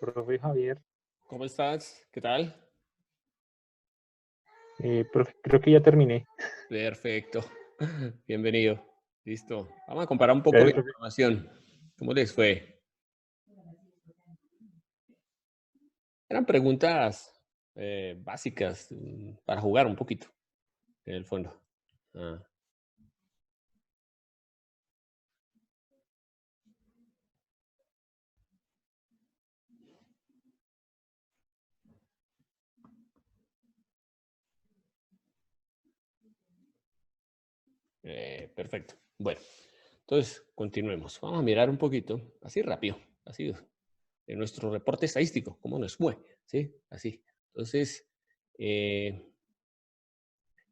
Profe Javier. ¿Cómo estás? ¿Qué tal? Profe, creo que ya terminé. Perfecto. Bienvenido. Listo. Vamos a comparar un poco la Gracias, profe. información. ¿Cómo les fue? Eran preguntas básicas para jugar un poquito, en el fondo. Ah, perfecto. Bueno, entonces continuemos. Vamos a mirar un poquito, así rápido, así de nuestro reporte estadístico, cómo nos fue, ¿sí? Así. Entonces, eh,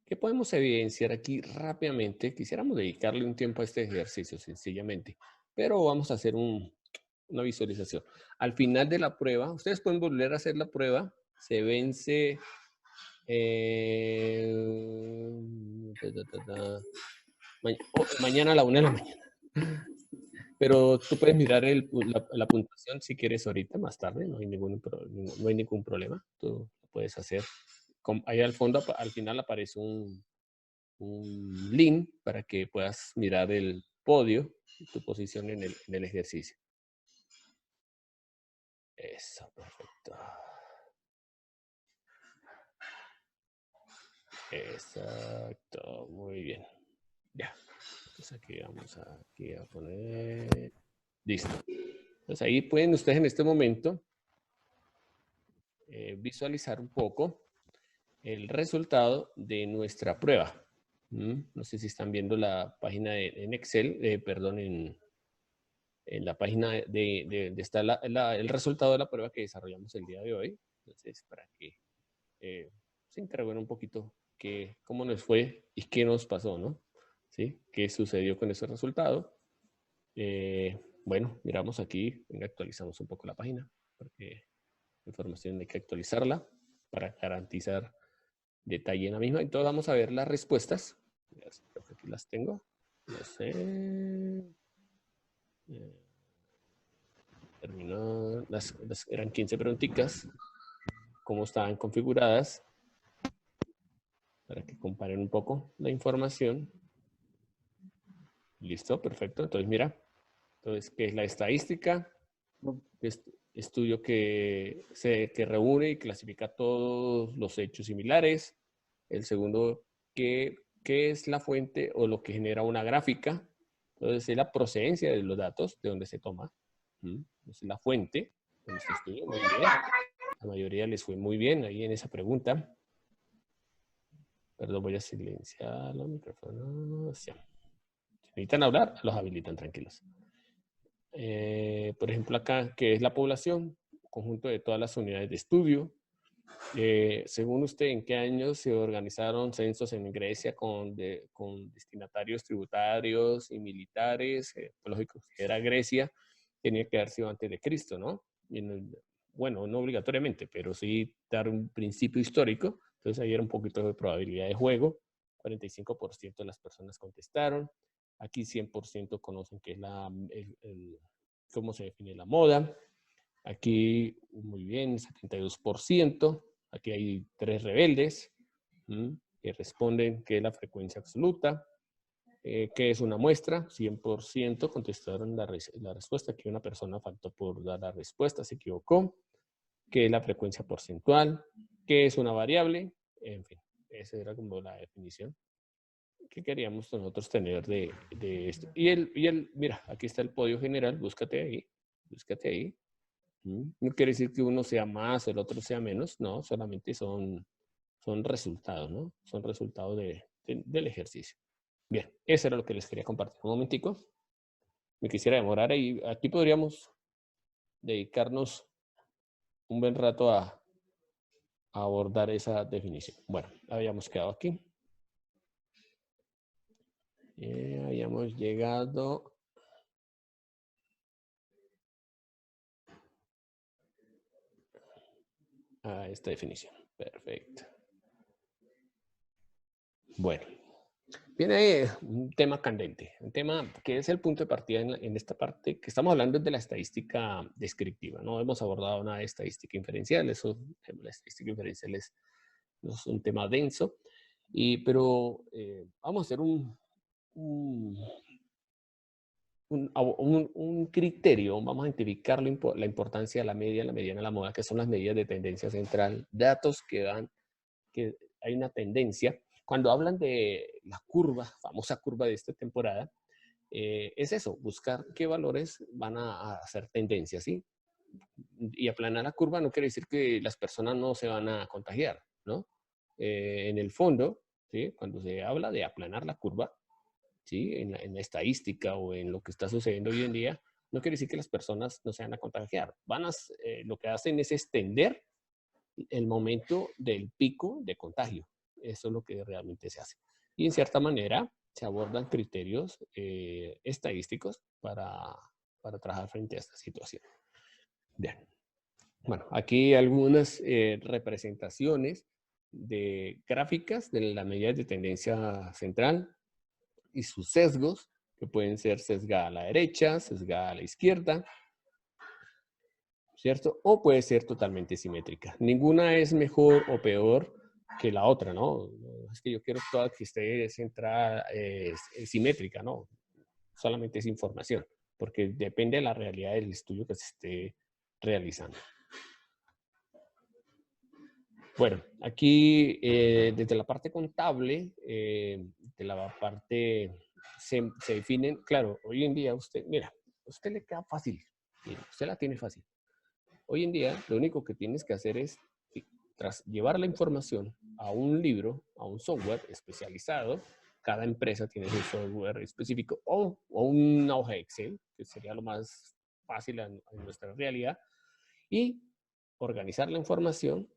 ¿qué podemos evidenciar aquí rápidamente? Quisiéramos dedicarle un tiempo a este ejercicio, sencillamente, pero vamos a hacer una visualización. Al final de la prueba, ustedes pueden volver a hacer la prueba, se vence mañana a la 1 de la mañana. Pero tú puedes mirar la puntuación si quieres ahorita, más tarde, no hay ningún problema, tú lo puedes hacer. Ahí al fondo, al final aparece un link para que puedas mirar el podio y tu posición en el ejercicio. Eso, perfecto. Exacto, muy bien. Ya. Entonces aquí vamos a poner. Listo. Entonces ahí pueden ustedes en este momento visualizar un poco el resultado de nuestra prueba. No sé si están viendo la página en Excel, perdón, en la página de está el resultado de la prueba que desarrollamos el día de hoy. Entonces, para que se interroguen un poquito cómo nos fue y qué nos pasó, ¿no? ¿Sí? ¿Qué sucedió con ese resultado? Bueno, miramos aquí, actualizamos un poco la página, porque la información hay que actualizarla para garantizar detalle en la misma. Entonces vamos a ver las respuestas. Creo que aquí las tengo. No sé. Terminó, eran 15 preguntitas, cómo estaban configuradas, para que comparen un poco la información. Listo, perfecto. Entonces, mira, entonces, ¿qué es la estadística? Estudio que reúne y clasifica todos los hechos similares. El segundo, ¿qué es la fuente o lo que genera una gráfica? Entonces, es la procedencia de los datos, de donde se toma. Es la fuente de nuestro estudio. Muy bien. La mayoría les fue muy bien ahí en esa pregunta. Perdón, voy a silenciar los micrófonos. Sí. Si necesitan hablar, los habilitan tranquilos. Por ejemplo, acá, ¿qué es la población? Conjunto de todas las unidades de estudio. Según usted, ¿en qué años se organizaron censos en Grecia con destinatarios tributarios y militares? Lógico, si era Grecia, tenía que haber sido antes de Cristo, ¿no? Bueno, no obligatoriamente, pero sí dar un principio histórico. Entonces ahí era un poquito de probabilidad de juego. 45% de las personas contestaron. Aquí 100% conocen qué es cómo se define la moda. Aquí, muy bien, 72%. Aquí hay 3 rebeldes que responden que es la frecuencia absoluta. ¿Qué es una muestra? 100% contestaron la respuesta. Aquí una persona faltó por dar la respuesta, se equivocó. ¿Qué es la frecuencia porcentual? ¿Qué es una variable? En fin, esa era como la definición que queríamos nosotros tener de esto. Mira, aquí está el podio general, búscate ahí. No quiere decir que uno sea más o el otro sea menos, no, solamente son resultados, ¿no? Son resultados del ejercicio. Bien, eso era lo que les quería compartir. Un momentico, me quisiera demorar ahí. Aquí podríamos dedicarnos un buen rato a abordar esa definición. Bueno, habíamos quedado aquí. Habíamos llegado a esta definición. Perfecto. Bueno, Viene un tema candente, un tema que es el punto de partida en esta parte que estamos hablando de la estadística descriptiva. No hemos abordado nada de estadística inferencial, eso, la estadística inferencial no es un tema denso, pero vamos a hacer un, un criterio, vamos a identificar la importancia de la media, la mediana, la moda, que son las medidas de tendencia central, datos que dan que hay una tendencia. Cuando hablan de la curva, famosa curva de esta temporada, es eso, buscar qué valores van a hacer tendencia, ¿sí? Y aplanar la curva no quiere decir que las personas no se van a contagiar, ¿no? En el fondo, ¿sí? Cuando se habla de aplanar la curva, ¿sí? En la estadística o en lo que está sucediendo hoy en día, no quiere decir que las personas no se van a contagiar. Lo que hacen es extender el momento del pico de contagio. Eso es lo que realmente se hace. Y en cierta manera se abordan criterios estadísticos para trabajar frente a esta situación. Bien. Bueno, aquí algunas representaciones de gráficas de las medidas de tendencia central y sus sesgos, que pueden ser sesgada a la derecha, sesgada a la izquierda, ¿cierto? O puede ser totalmente simétrica. Ninguna es mejor o peor que la otra, ¿no? Es que yo quiero toda que esté centrada, simétrica, ¿no? Solamente es información, porque depende de la realidad del estudio que se esté realizando. Bueno, aquí desde la parte contable, de la parte se definen, claro, hoy en día usted, mira, usted le queda fácil, mira, usted la tiene fácil. Hoy en día, lo único que tienes que hacer es, tras llevar la información a un libro, a un software especializado, cada empresa tiene su software específico, o una hoja Excel, que sería lo más fácil en nuestra realidad, y organizar la información,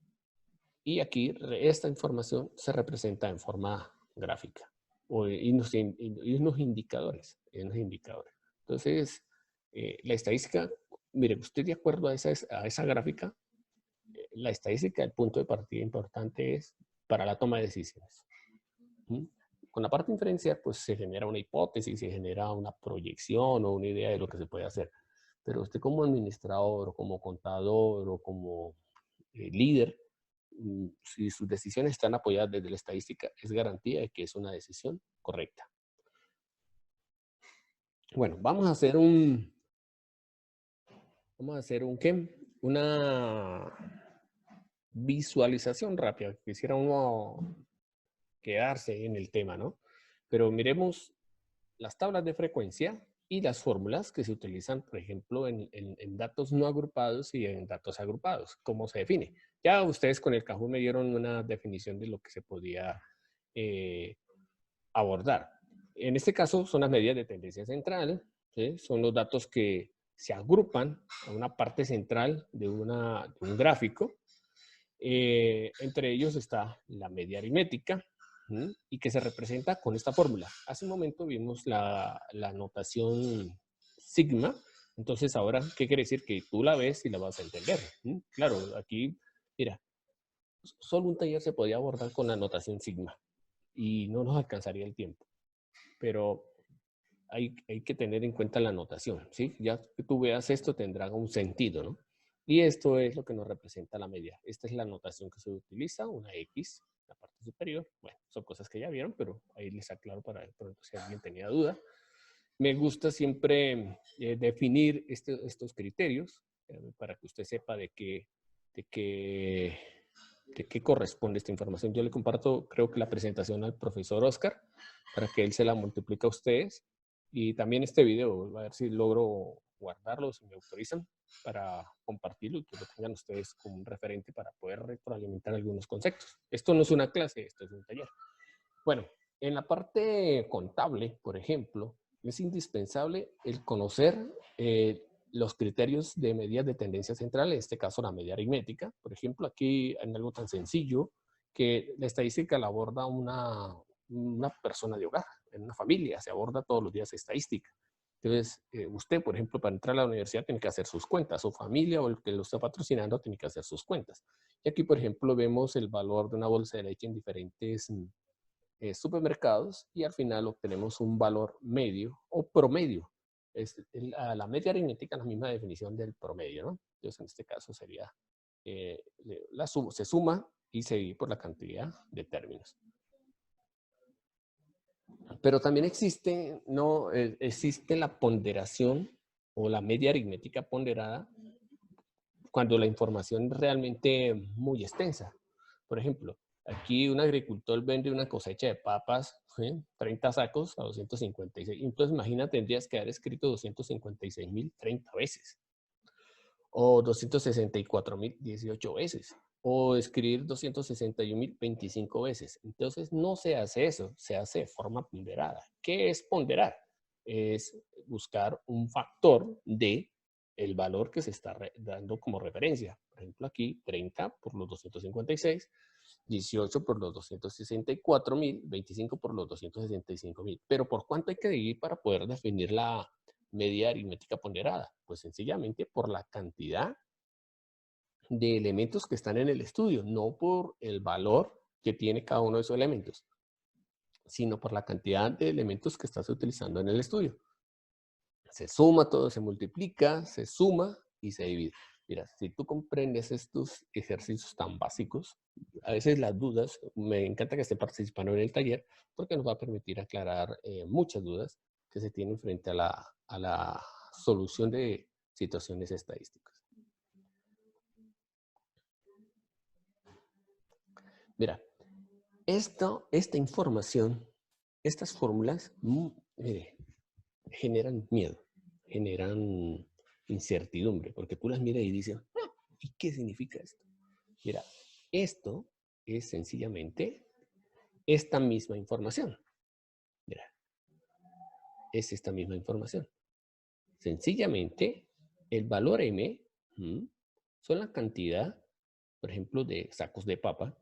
y aquí esta información se representa en forma gráfica, y unos indicadores, Entonces, la estadística, mire, usted de acuerdo a esa gráfica, la estadística, el punto de partida importante es para la toma de decisiones. ¿Mm? Con la parte inferencial, pues se genera una hipótesis, se genera una proyección o una idea de lo que se puede hacer. Pero usted como administrador, o como contador, o como líder, si sus decisiones están apoyadas desde la estadística, es garantía de que es una decisión correcta. Bueno, vamos a hacer ¿qué? Una visualización rápida. Quisiera uno quedarse en el tema, ¿no? Pero miremos las tablas de frecuencia y las fórmulas que se utilizan, por ejemplo, en datos no agrupados y en datos agrupados. ¿Cómo se define? Ya ustedes con el Kahoot me dieron una definición de lo que se podía abordar. En este caso son las medidas de tendencia central, ¿sí? Son los datos que se agrupan a una parte central de un gráfico. Entre ellos está la media aritmética, y que se representa con esta fórmula. Hace un momento vimos la notación sigma, entonces ahora, ¿qué quiere decir? Que tú la ves y la vas a entender. Claro, aquí, mira, solo un taller se podía abordar con la notación sigma y no nos alcanzaría el tiempo, pero hay que tener en cuenta la notación, ¿sí? Ya que tú veas esto tendrá un sentido, ¿no? Y esto es lo que nos representa la media. Esta es la notación que se utiliza, una X, la parte superior. Bueno, son cosas que ya vieron, pero ahí les aclaro para pronto si alguien tenía duda. Me gusta siempre definir estos criterios para que usted sepa de qué corresponde esta información. Yo le comparto, creo que la presentación al profesor Oscar, para que él se la multiplique a ustedes. Y también este video, a ver si logro guardarlo, si me autorizan, para compartirlo y que lo tengan ustedes como un referente para poder retroalimentar algunos conceptos. Esto no es una clase, esto es un taller. Bueno, en la parte contable, por ejemplo, es indispensable el conocer los criterios de medidas de tendencia central, en este caso la media aritmética. Por ejemplo, aquí en algo tan sencillo que la estadística la aborda una persona de hogar, en una familia, se aborda todos los días estadística. Entonces, usted, por ejemplo, para entrar a la universidad tiene que hacer sus cuentas, su familia o el que lo está patrocinando tiene que hacer sus cuentas. Y aquí, por ejemplo, vemos el valor de una bolsa de leche en diferentes supermercados y al final obtenemos un valor medio o promedio. La media aritmética es la misma definición del promedio, ¿no? Entonces, en este caso sería, se suma y se divide por la cantidad de términos. Pero también existe, ¿no? Existe la ponderación o la media aritmética ponderada cuando la información es realmente muy extensa. Por ejemplo, aquí un agricultor vende una cosecha de papas, ¿sí? 30 sacos a 256. Entonces, imagina, tendrías que haber escrito 256.000 30 veces. O 264.000 18 veces. O escribir 261.000 25 veces. Entonces, no se hace eso, se hace de forma ponderada. ¿Qué es ponderar? Es buscar un factor de el valor que se está dando como referencia. Por ejemplo, aquí 30 por los 256, 18 por los 264.000, 25 por los 265.000. Pero ¿por cuánto hay que dividir para poder definir la media aritmética ponderada? Pues sencillamente por la cantidad de elementos que están en el estudio, no por el valor que tiene cada uno de esos elementos, sino por la cantidad de elementos que estás utilizando en el estudio. Se suma todo, se multiplica, se suma y se divide. Mira, si tú comprendes estos ejercicios tan básicos, a veces las dudas, me encanta que esté participando en el taller porque nos va a permitir aclarar muchas dudas que se tienen frente a la solución de situaciones estadísticas. Mira, esta información, estas fórmulas, mire, generan miedo, generan incertidumbre, porque tú las miras y dices, ¿y qué significa esto? Mira, esto es sencillamente esta misma información. Mira, es esta misma información. Sencillamente, el valor M son la cantidad, por ejemplo, de sacos de papa,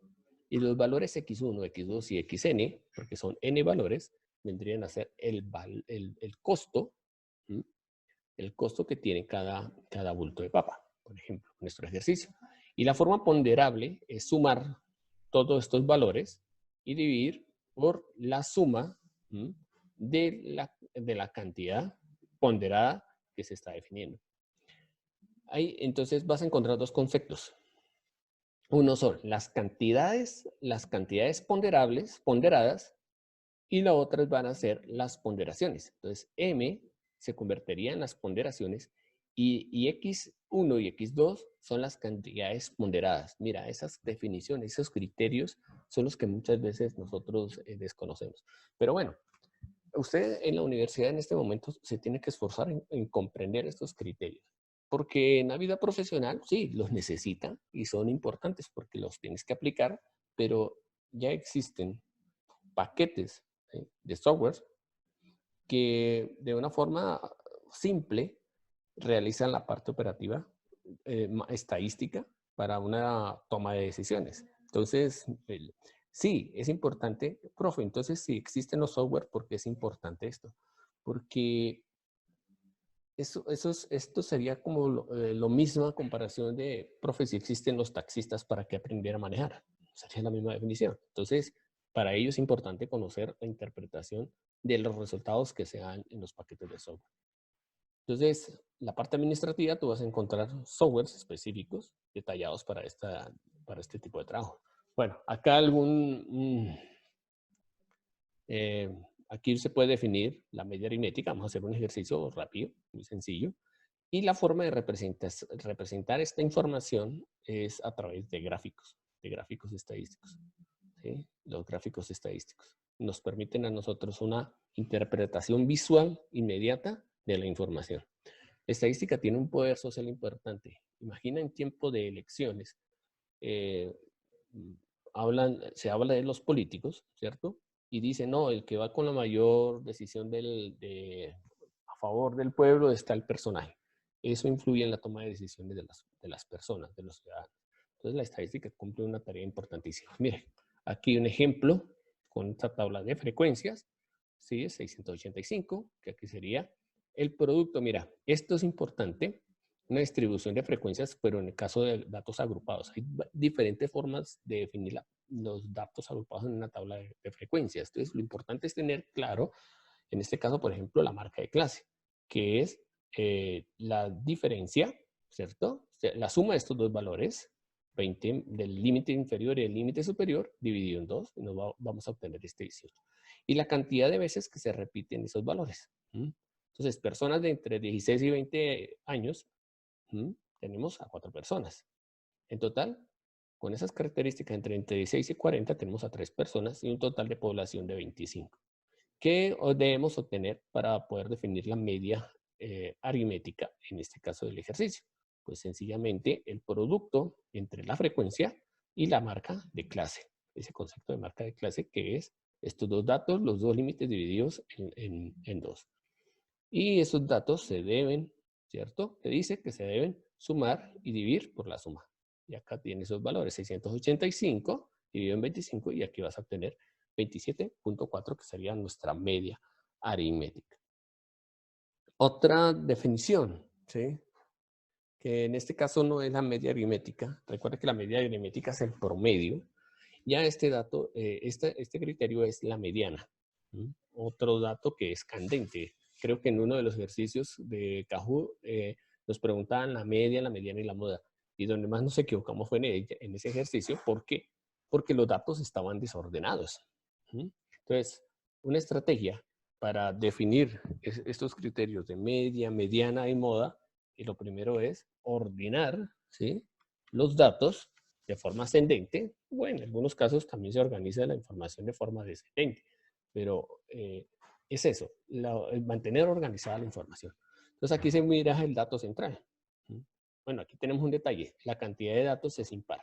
y los valores X1, X2 y Xn, porque son N valores, vendrían a ser el costo, el costo que tiene cada bulto de papa, por ejemplo, nuestro ejercicio. Y la forma ponderable es sumar todos estos valores y dividir por la suma de la cantidad ponderada que se está definiendo. Ahí, entonces vas a encontrar dos conceptos. Uno son las cantidades ponderadas, y la otra van a ser las ponderaciones. Entonces, M se convertiría en las ponderaciones y X1 y X2 son las cantidades ponderadas. Mira, esas definiciones, esos criterios son los que muchas veces nosotros desconocemos. Pero bueno, usted en la universidad en este momento se tiene que esforzar en comprender estos criterios. Porque en la vida profesional, sí, los necesita y son importantes porque los tienes que aplicar, pero ya existen paquetes de software que de una forma simple realizan la parte operativa estadística para una toma de decisiones. Entonces, sí, es importante, profe, entonces si existen los software, ¿por qué es importante esto? Porque esto sería como lo misma comparación de, profe, si existen los taxistas, ¿para qué aprender a manejar? Sería la misma definición. Entonces, para ello es importante conocer la interpretación de los resultados que se dan en los paquetes de software. Entonces, la parte administrativa, tú vas a encontrar softwares específicos detallados para este tipo de trabajo. Bueno, acá aquí se puede definir la media aritmética. Vamos a hacer un ejercicio rápido, muy sencillo. Y la forma de representar esta información es a través de gráficos estadísticos. ¿Sí? Los gráficos estadísticos nos permiten a nosotros una interpretación visual inmediata de la información. La estadística tiene un poder social importante. Imagina en tiempo de elecciones, se habla de los políticos, ¿cierto? Y dicen, no, el que va con la mayor decisión a favor del pueblo está el personaje. Eso influye en la toma de decisiones de las personas, de los ciudadanos. Entonces la estadística cumple una tarea importantísima. Miren, aquí un ejemplo con esta tabla de frecuencias, ¿sí? Es 685, que aquí sería el producto. Mira, esto es importante una distribución de frecuencias, pero en el caso de datos agrupados. Hay diferentes formas de definir los datos agrupados en una tabla de frecuencias. Entonces, lo importante es tener claro, en este caso, por ejemplo, la marca de clase, que es la diferencia, ¿cierto? O sea, la suma de estos dos valores, 20 del límite inferior y el límite superior, dividido en 2, y vamos a obtener este 18. Y la cantidad de veces que se repiten esos valores. Entonces, personas de entre 16 y 20 años, tenemos a 4 personas. En total, con esas características entre 16 y 40, tenemos a 3 personas y un total de población de 25. ¿Qué debemos obtener para poder definir la media aritmética, en este caso del ejercicio? Pues sencillamente el producto entre la frecuencia y la marca de clase. Ese concepto de marca de clase que es estos dos datos, los dos límites divididos en 2. Y esos datos se deben, ¿cierto? Que dice que se deben sumar y dividir por la suma. Y acá tiene esos valores, 685 dividido en 25, y aquí vas a obtener 27.4, que sería nuestra media aritmética. Otra definición, ¿sí? Que en este caso no es la media aritmética. Recuerda que la media aritmética es el promedio. Ya este dato, este criterio es la mediana. Otro dato que es candente. Creo que en uno de los ejercicios de Kahoot nos preguntaban la media, la mediana y la moda. Y donde más nos equivocamos fue en ese ejercicio. ¿Por qué? Porque los datos estaban desordenados. Entonces, una estrategia para definir estos criterios de media, mediana y moda, y lo primero es ordenar, ¿sí?, los datos de forma ascendente. Bueno, en algunos casos también se organiza la información de forma descendente, pero es eso, mantener organizada la información. Entonces aquí se mira el dato central. Bueno, aquí tenemos un detalle, la cantidad de datos es impar,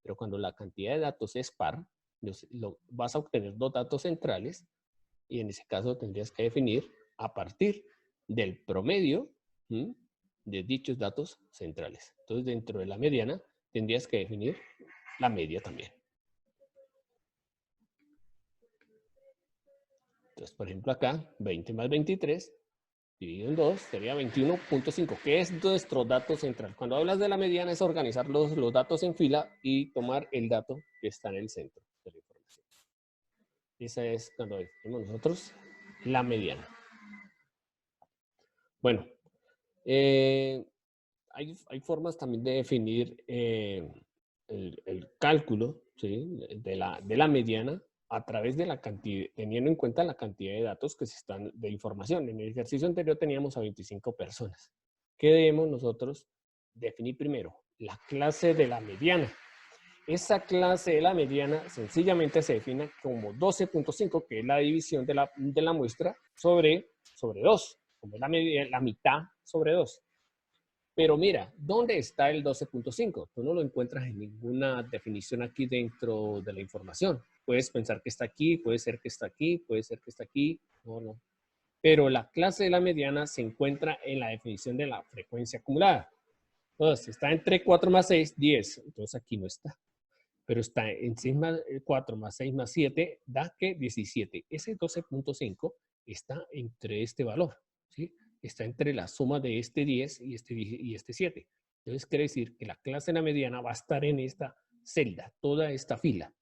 pero cuando la cantidad de datos es par, vas a obtener dos datos centrales, y en ese caso tendrías que definir a partir del promedio de dichos datos centrales. Entonces, dentro de la mediana, tendrías que definir la media también. Entonces, por ejemplo, acá, 20 más 23, dividido en 2, sería 21.5, que es nuestro dato central. Cuando hablas de la mediana, es organizar los datos en fila y tomar el dato que está en el centro de la información. Esa es cuando definimos nosotros la mediana. Bueno, hay formas también de definir el cálculo, ¿sí?, de la mediana a través de la cantidad, teniendo en cuenta la cantidad de datos que se están, de información. En el ejercicio anterior teníamos a 25 personas. ¿Qué debemos nosotros definir primero? La clase de la mediana. Esa clase de la mediana sencillamente se define como 12.5, que es la división de la muestra sobre 2, como la mitad sobre 2. Pero mira, ¿dónde está el 12.5? Tú no lo encuentras en ninguna definición aquí dentro de la información. Puedes pensar que está aquí, puede ser que está aquí, puede ser que está aquí. No. Pero la clase de la mediana se encuentra en la definición de la frecuencia acumulada. Entonces, está entre 4 más 6, 10. Entonces, aquí no está. Pero está en 6 más 4 más 6 más 7, da que 17. Ese 12.5 está entre este valor, ¿sí? Está entre la suma de este 10 y este 7. Entonces, quiere decir que la clase de la mediana va a estar en esta celda, toda esta fila.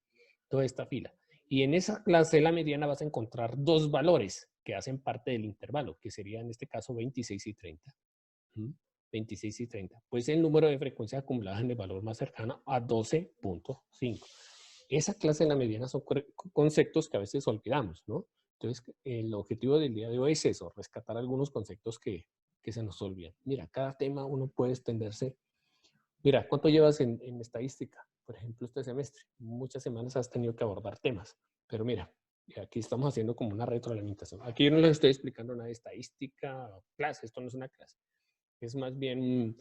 Y en esa clase de la mediana vas a encontrar dos valores que hacen parte del intervalo, que sería en este caso 26 y 30. 26 y 30. Pues el número de frecuencias acumuladas en el valor más cercano a 12.5. Esa clase de la mediana son conceptos que a veces olvidamos, ¿no? Entonces, el objetivo del día de hoy es eso, rescatar algunos conceptos que se nos olvidan. Mira, cada tema uno puede extenderse. Mira, ¿cuánto llevas en estadística? Por ejemplo, este semestre. Muchas semanas has tenido que abordar temas. Pero mira, aquí estamos haciendo como una retroalimentación. Aquí no les estoy explicando nada de estadística o clase. Esto no es una clase. Es más bien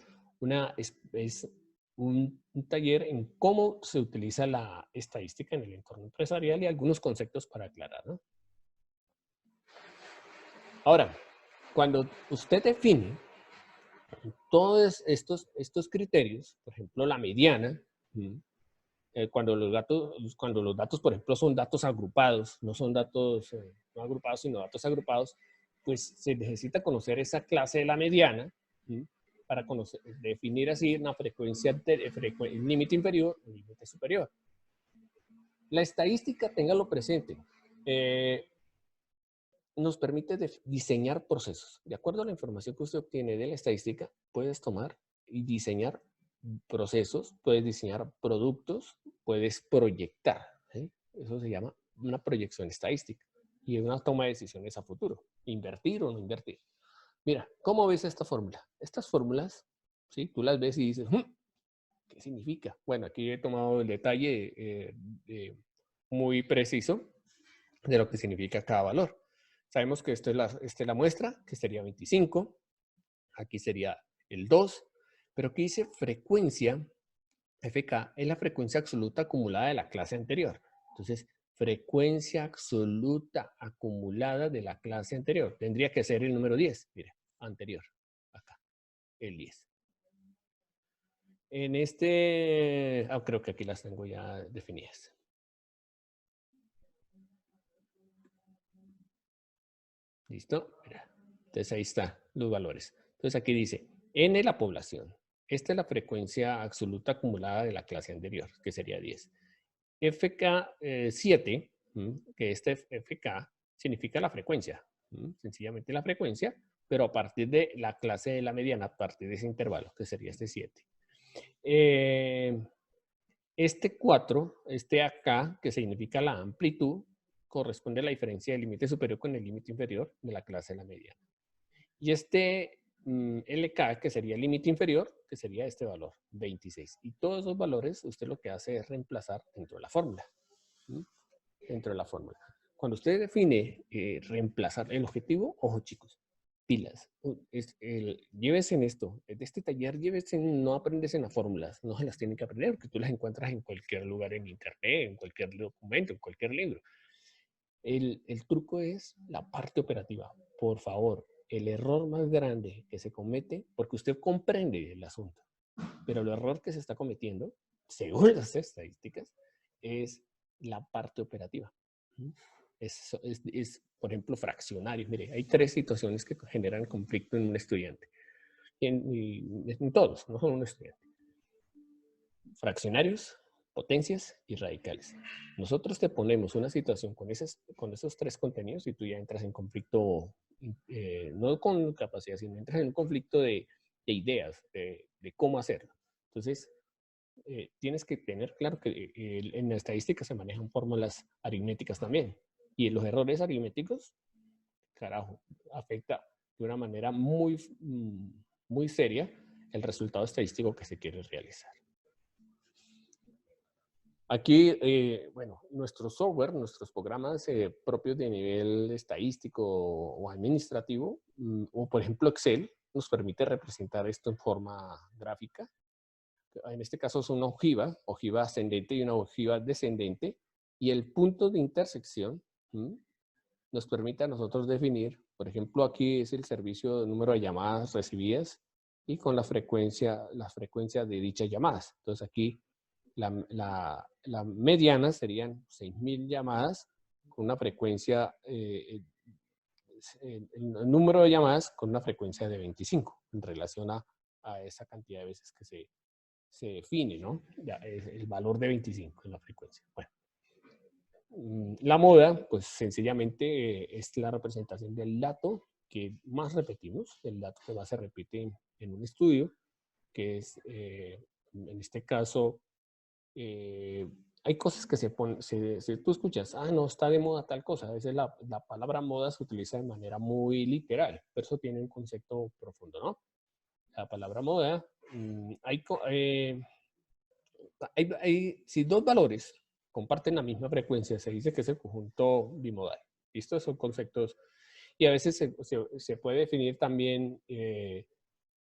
un taller en cómo se utiliza la estadística en el entorno empresarial y algunos conceptos para aclarar, ¿no? Ahora, cuando usted define todos estos criterios, por ejemplo, la mediana, cuando los datos, por ejemplo, son datos agrupados, no son datos no agrupados, sino datos agrupados, pues se necesita conocer esa clase de la mediana, para definir así una frecuencia, límite inferior y límite superior. La estadística, téngalo presente, nos permite diseñar procesos. De acuerdo a la información que usted obtiene de la estadística, puedes tomar y diseñar procesos, puedes diseñar productos, puedes proyectar. ¿Sí? Eso se llama una proyección estadística y una toma de decisiones a futuro. Invertir o no invertir. Mira, ¿cómo ves esta fórmula? Estas fórmulas, ¿sí? Tú las ves y dices, ¿qué significa? Bueno, aquí he tomado el detalle muy preciso de lo que significa cada valor. Sabemos que esta es la muestra, que sería 25. Aquí sería el 2. Pero aquí dice frecuencia, FK, es la frecuencia absoluta acumulada de la clase anterior. Entonces, frecuencia absoluta acumulada de la clase anterior. Tendría que ser el número 10. Mire, anterior. Acá, el 10. En este, creo que aquí las tengo ya definidas. ¿Listo? Mira. Entonces ahí están los valores. Entonces aquí dice, N la población. Esta es la frecuencia absoluta acumulada de la clase anterior, que sería 10. FK7, que este FK significa la frecuencia. Sencillamente la frecuencia, pero a partir de la clase de la mediana, a partir de ese intervalo, que sería este 7. Este 4, este acá, que significa la amplitud, corresponde a la diferencia del límite superior con el límite inferior de la clase de la mediana. Y este LK, que sería el límite inferior, que sería este valor, 26. Y todos esos valores, usted lo que hace es reemplazar dentro de la fórmula. Dentro de la fórmula. Cuando usted define reemplazar el objetivo, ojo chicos, pilas. Llévese en esto. De este taller, llévese, no aprendes en las fórmulas, no se las tienen que aprender, porque tú las encuentras en cualquier lugar en internet, en cualquier documento, en cualquier libro. El truco es la parte operativa. Por favor, el error más grande que se comete, porque usted comprende el asunto, pero el error que se está cometiendo, según las estadísticas, es la parte operativa. Por ejemplo, fraccionarios. Mire, hay 3 situaciones que generan conflicto en un estudiante. En todos, no solo un estudiante. Fraccionarios, potencias y radicales. Nosotros te ponemos una situación con esos 3 contenidos y tú ya entras en conflicto, no con capacidad, sino entras en un conflicto de ideas, de cómo hacerlo. Entonces, tienes que tener claro que en la estadística se manejan fórmulas aritméticas también. Y los errores aritméticos, carajo, afecta de una manera muy, muy seria el resultado estadístico que se quiere realizar. Aquí, bueno, nuestro software, nuestros programas propios de nivel estadístico o administrativo, o por ejemplo Excel, nos permite representar esto en forma gráfica. En este caso es una ojiva ascendente y una ojiva descendente, y el punto de intersección nos permite a nosotros definir, por ejemplo, aquí es el servicio de número de llamadas recibidas y con la frecuencia de dichas llamadas. Entonces aquí la mediana serían 6.000 llamadas con una frecuencia, el número de llamadas con una frecuencia de 25 en relación a esa cantidad de veces que se define, ¿no? Ya, el valor de 25 en la frecuencia. Bueno, la moda, pues sencillamente es la representación del dato que más repetimos, el dato que más se repite en un estudio, que es, en este caso, hay cosas que se ponen, si tú escuchas, no, está de moda tal cosa, a veces la palabra moda se utiliza de manera muy literal, pero eso tiene un concepto profundo, ¿no? La palabra moda, si 2 valores comparten la misma frecuencia, se dice que es el conjunto bimodal. Estos son conceptos, y a veces se puede definir también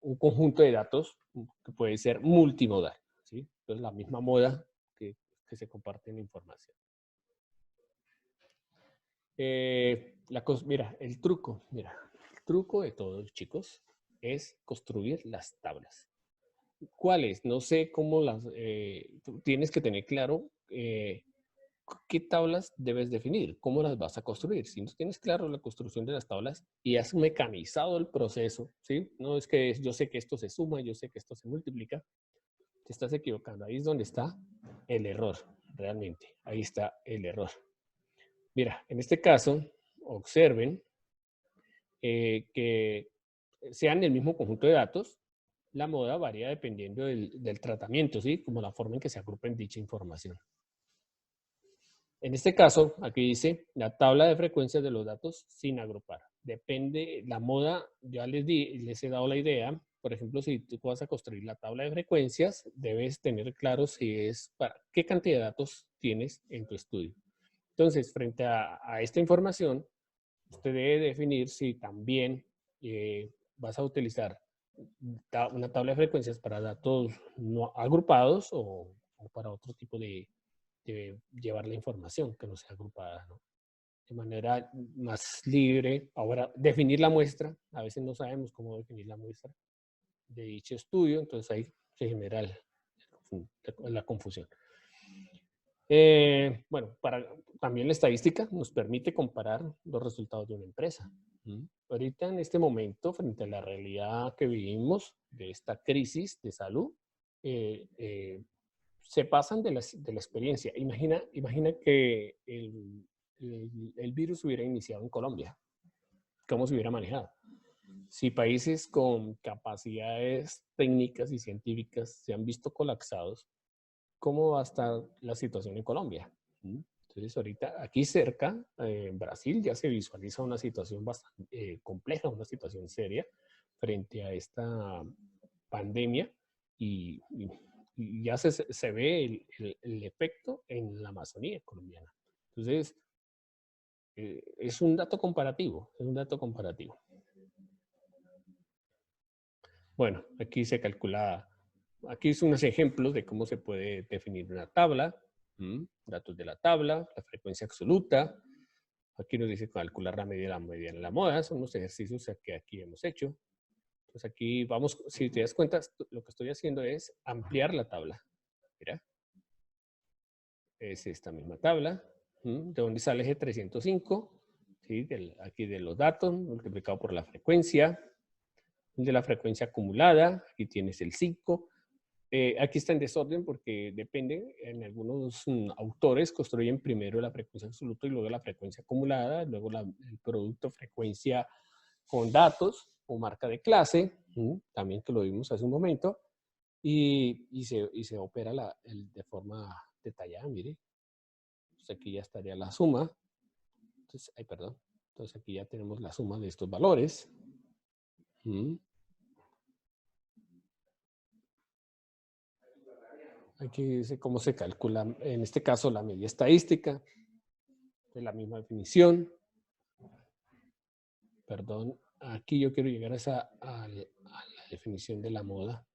un conjunto de datos que puede ser multimodal, ¿sí? Entonces, la misma moda que se comparte en información. Mira, el truco de todos, chicos, es construir las tablas. ¿Cuáles? No sé cómo las... tienes que tener claro ¿qué tablas debes definir? ¿Cómo las vas a construir? Si no tienes claro la construcción de las tablas y has mecanizado el proceso, ¿sí? No es que yo sé que esto se suma, yo sé que esto se multiplica, te estás equivocando. Ahí es donde está el error, realmente. Ahí está el error. Mira, en este caso, observen que sean el mismo conjunto de datos, la moda varía dependiendo del tratamiento, ¿sí? Como la forma en que se agrupen dicha información. En este caso, aquí dice la tabla de frecuencias de los datos sin agrupar. Depende, la moda, ya les he dado la idea. Por ejemplo, si tú vas a construir la tabla de frecuencias, debes tener claro si es para qué cantidad de datos tienes en tu estudio. Entonces, frente a esta información, usted debe definir si también vas a utilizar una tabla de frecuencias para datos no agrupados o para otro tipo de llevar la información que no sea agrupada, ¿no? De manera más libre. Ahora, definir la muestra. A veces no sabemos cómo definir la muestra de dicho estudio, entonces ahí se genera la confusión. Bueno, también la estadística nos permite comparar los resultados de una empresa. Ahorita en este momento, frente a la realidad que vivimos de esta crisis de salud, se pasan de la experiencia. Imagina que el virus hubiera iniciado en Colombia. ¿Cómo se hubiera manejado? Si países con capacidades técnicas y científicas se han visto colapsados, ¿cómo va a estar la situación en Colombia? Entonces, ahorita aquí cerca, en Brasil, ya se visualiza una situación bastante compleja, una situación seria frente a esta pandemia y ya se ve el efecto en la Amazonía colombiana. Entonces, es un dato comparativo, es un dato comparativo. Bueno, aquí se calcula, aquí son unos ejemplos de cómo se puede definir una tabla, datos de la tabla, la frecuencia absoluta. Aquí nos dice calcular la mediana de la moda, son unos ejercicios que aquí hemos hecho. Entonces aquí vamos, si te das cuenta, lo que estoy haciendo es ampliar la tabla. Mira, es esta misma tabla, de donde sale ese 305, ¿sí? Aquí de los datos, multiplicado por la frecuencia, de la frecuencia acumulada, aquí tienes el 5. Aquí está en desorden porque depende, en algunos autores construyen primero la frecuencia absoluta y luego la frecuencia acumulada, luego el producto frecuencia con datos o marca de clase, también que lo vimos hace un momento, y se opera de forma detallada, mire. Entonces aquí ya estaría la suma. Entonces, perdón. Entonces aquí ya tenemos la suma de estos valores. Aquí dice cómo se calcula, en este caso, la media estadística, de la misma definición. Perdón, aquí yo quiero llegar a la definición de la moda.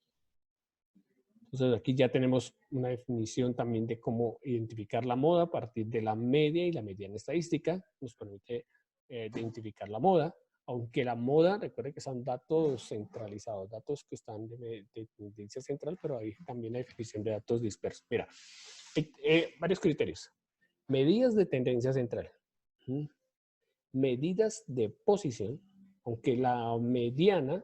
Entonces aquí ya tenemos una definición también de cómo identificar la moda a partir de la media y la mediana estadística. Nos permite identificar la moda, aunque la moda, recuerde que son datos centralizados, datos que están de tendencia central, pero hay también la definición de datos dispersos. Mira, varios criterios. Medidas de tendencia central. Medidas de posición, aunque la mediana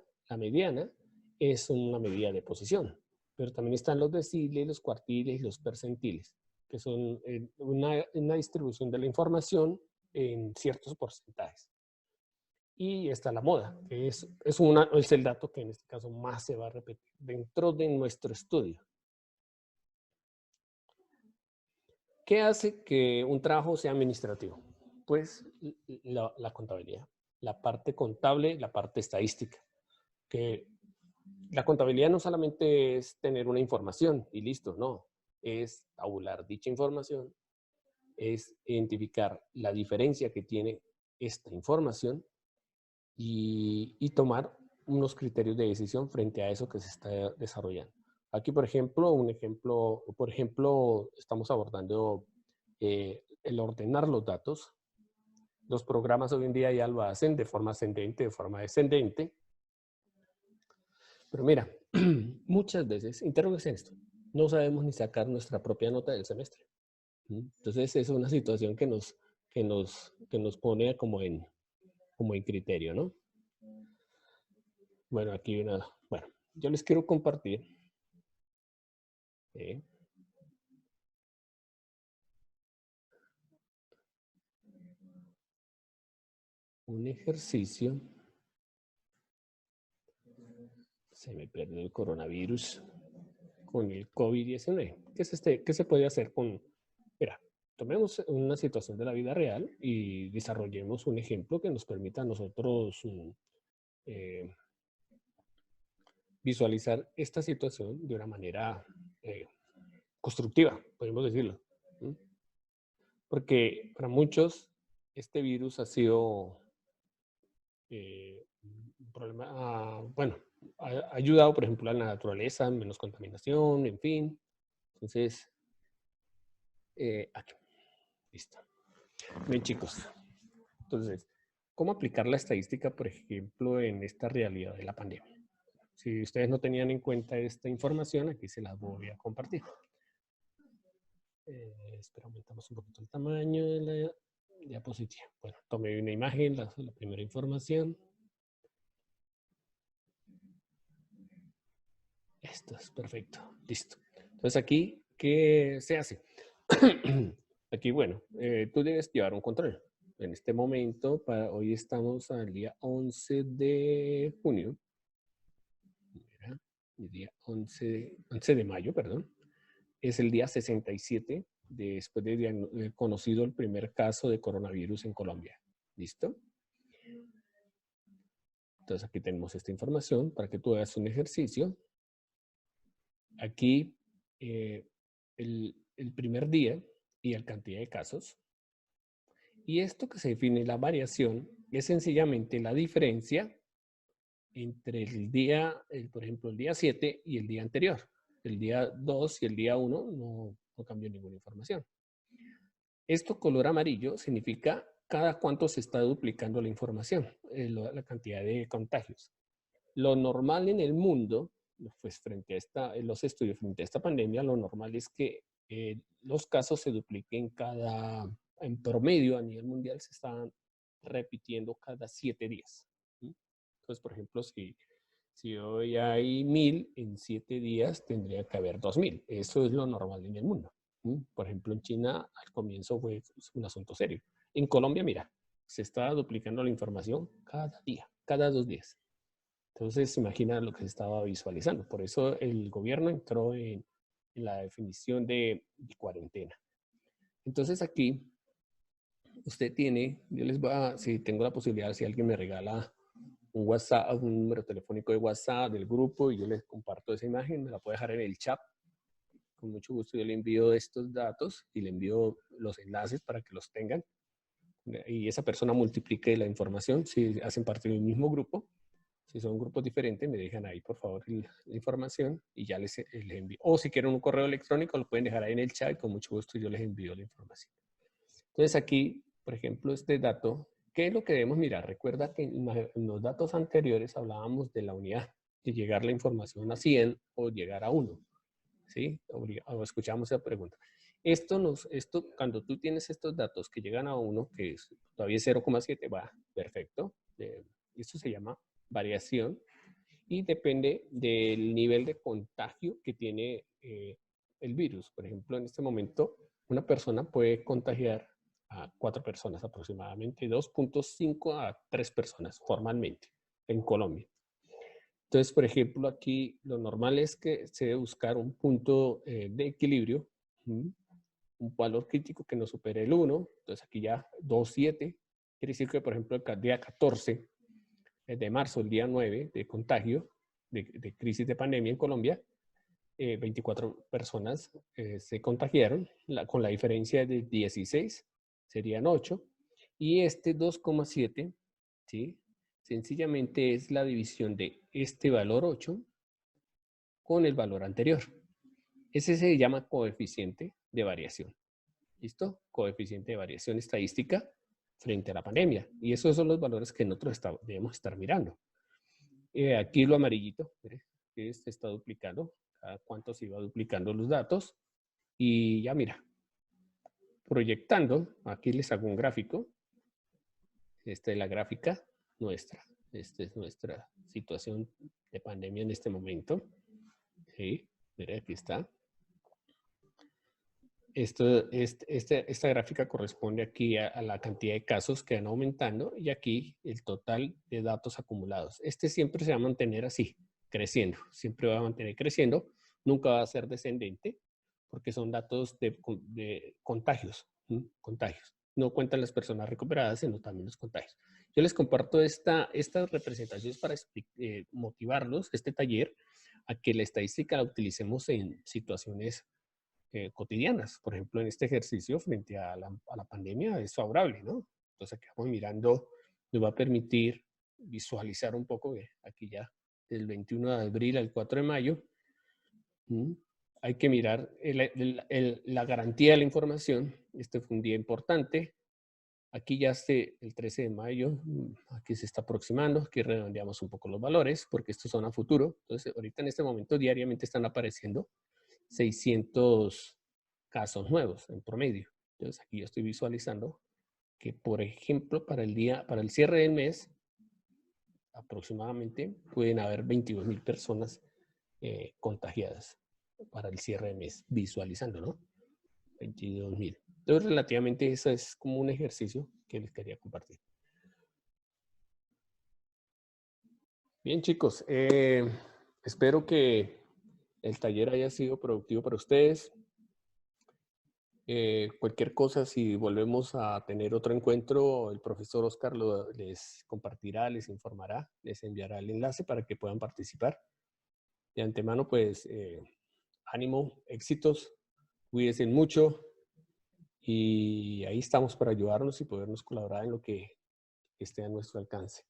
es una medida de posición, pero también están los deciles, los cuartiles y los percentiles, que son una distribución de la información en ciertos porcentajes. Y está la moda, que es el dato que en este caso más se va a repetir dentro de nuestro estudio. ¿Qué hace que un trabajo sea administrativo? Pues la contabilidad, la parte contable, la parte estadística. Que la contabilidad no solamente es tener una información y listo, no. Es tabular dicha información, es identificar la diferencia que tiene esta información y tomar unos criterios de decisión frente a eso que se está desarrollando. Aquí, por ejemplo, estamos abordando el ordenar los datos. Los programas hoy en día ya lo hacen de forma ascendente, de forma descendente. Pero mira, muchas veces, interrogues en esto, no sabemos ni sacar nuestra propia nota del semestre. Entonces, es una situación que nos pone como en criterio, ¿no? Bueno, aquí bueno, yo les quiero compartir un ejercicio. Se me perdió el coronavirus con el COVID-19. ¿Qué se puede hacer con? Mira, tomemos una situación de la vida real y desarrollemos un ejemplo que nos permita a nosotros visualizar esta situación de una manera constructiva, podemos decirlo. Porque para muchos este virus ha sido un problema, bueno, ha ayudado, por ejemplo, a la naturaleza, menos contaminación, en fin. Entonces, aquí, listo. Bien, chicos. Entonces, ¿cómo aplicar la estadística, por ejemplo, en esta realidad de la pandemia? Si ustedes no tenían en cuenta esta información, aquí se las voy a compartir. Espera, aumentamos un poquito el tamaño de la diapositiva. Bueno, tomé una imagen, la primera información. Esto es perfecto. Listo. Entonces aquí, ¿qué se hace? Aquí, bueno, tú debes llevar un control. En este momento, hoy estamos al día 11 de junio. Mira, el día 11 de mayo, perdón. Es el día 67 después de conocido el primer caso de coronavirus en Colombia. ¿Listo? Entonces aquí tenemos esta información para que tú hagas un ejercicio. Aquí el primer día y la cantidad de casos. Y esto que se define la variación es sencillamente la diferencia entre el día, por ejemplo, el día 7 y el día anterior. El día 2 y el día 1 no cambió ninguna información. Esto color amarillo significa cada cuánto se está duplicando la información, la cantidad de contagios. Lo normal en el mundo, pues frente a los estudios frente a esta pandemia, lo normal es que los casos se dupliquen en promedio a nivel mundial se están repitiendo cada 7 días. ¿Sí? Entonces, por ejemplo, si hoy hay 1000, en 7 días tendría que haber 2000. Eso es lo normal en el mundo. ¿Sí? Por ejemplo, en China al comienzo fue un asunto serio. En Colombia, mira, se está duplicando la información cada día, cada 2 días. Entonces, imagina lo que se estaba visualizando. Por eso el gobierno entró en la definición de cuarentena. Entonces, aquí usted tiene, yo les voy a, si tengo la posibilidad, si alguien me regala un WhatsApp, un número telefónico de WhatsApp del grupo y yo les comparto esa imagen, me la puede dejar en el chat. Con mucho gusto yo le envío estos datos y le envío los enlaces para que los tengan. Y esa persona multiplique la información si hacen parte del mismo grupo. Si son grupos diferentes, me dejan ahí, por favor, la información y ya les envío. O si quieren un correo electrónico, lo pueden dejar ahí en el chat y con mucho gusto yo les envío la información. Entonces aquí, por ejemplo, este dato, ¿qué es lo que debemos mirar? Recuerda que en los datos anteriores hablábamos de la unidad, de llegar la información a 100 o llegar a 1. ¿Sí? O escuchamos esa pregunta. Cuando tú tienes estos datos que llegan a 1, que es, todavía es 0,7, va, perfecto. Esto se llama variación y depende del nivel de contagio que tiene el virus. Por ejemplo, en este momento, una persona puede contagiar a 4 personas aproximadamente, 2.5 a 3 personas formalmente en Colombia. Entonces, por ejemplo, aquí lo normal es que se debe buscar un punto de equilibrio, un valor crítico que no supere el 1. Entonces, aquí ya 2,7. Quiere decir que, por ejemplo, el día 14 de marzo, el día 9 de contagio, de crisis de pandemia en Colombia, 24 personas se contagiaron, con la diferencia de 16, serían 8. Y este 2,7, ¿sí? Sencillamente es la división de este valor 8 con el valor anterior. Ese se llama coeficiente de variación. ¿Listo? Coeficiente de variación estadística frente a la pandemia. Y esos son los valores que nosotros debemos estar mirando. Aquí lo amarillito, que se está duplicando. Cada cuánto se iba duplicando los datos. Y ya mira, proyectando, aquí les hago un gráfico. Esta es la gráfica nuestra. Esta es nuestra situación de pandemia en este momento. Sí, mira, aquí está. Esta gráfica corresponde aquí a la cantidad de casos que van aumentando y aquí el total de datos acumulados. Este siempre se va a mantener así, creciendo. Siempre va a mantener creciendo. Nunca va a ser descendente porque son datos de contagios. Contagios. No cuentan las personas recuperadas, sino también los contagios. Yo les comparto estas representaciones para motivarlos, este taller, a que la estadística la utilicemos en situaciones cotidianas. Por ejemplo, en este ejercicio frente a la pandemia es favorable, ¿no? Entonces aquí vamos mirando, nos va a permitir visualizar un poco, aquí ya del 21 de abril al 4 de mayo, hay que mirar la garantía de la información. Este fue un día importante. Aquí ya el 13 de mayo, aquí se está aproximando, aquí redondeamos un poco los valores, porque estos son a futuro. Entonces, ahorita en este momento diariamente están apareciendo 600 casos nuevos en promedio. Entonces, aquí yo estoy visualizando que, por ejemplo, para el cierre del mes, aproximadamente pueden haber 22,000 personas contagiadas para el cierre del mes, visualizando, ¿no? 22,000. Entonces, relativamente, eso es como un ejercicio que les quería compartir. Bien, chicos, espero que el taller haya sido productivo para ustedes. Cualquier cosa, si volvemos a tener otro encuentro, el profesor Oscar les compartirá, les informará, les enviará el enlace para que puedan participar. De antemano, pues, ánimo, éxitos, cuídense mucho y ahí estamos para ayudarnos y podernos colaborar en lo que esté a nuestro alcance.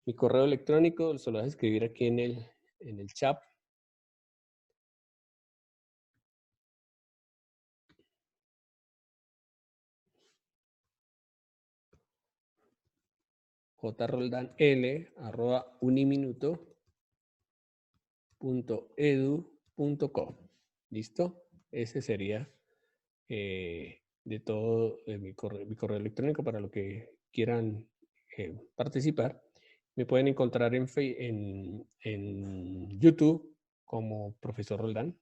Mi correo electrónico se lo voy a escribir aquí en el chat. jroldanl@uniminuto.edu.co. ¿Listo? Ese sería de todo mi correo electrónico para lo que quieran participar. Me pueden encontrar en YouTube como Profesor Roldán.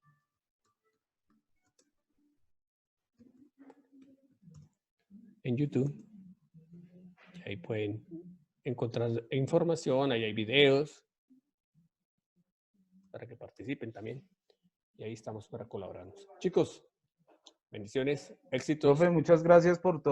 En YouTube. Ahí pueden encontrar información, ahí hay videos para que participen también. Y ahí estamos para colaborarnos. Chicos, bendiciones, éxitos. Profe, muchas gracias por todo.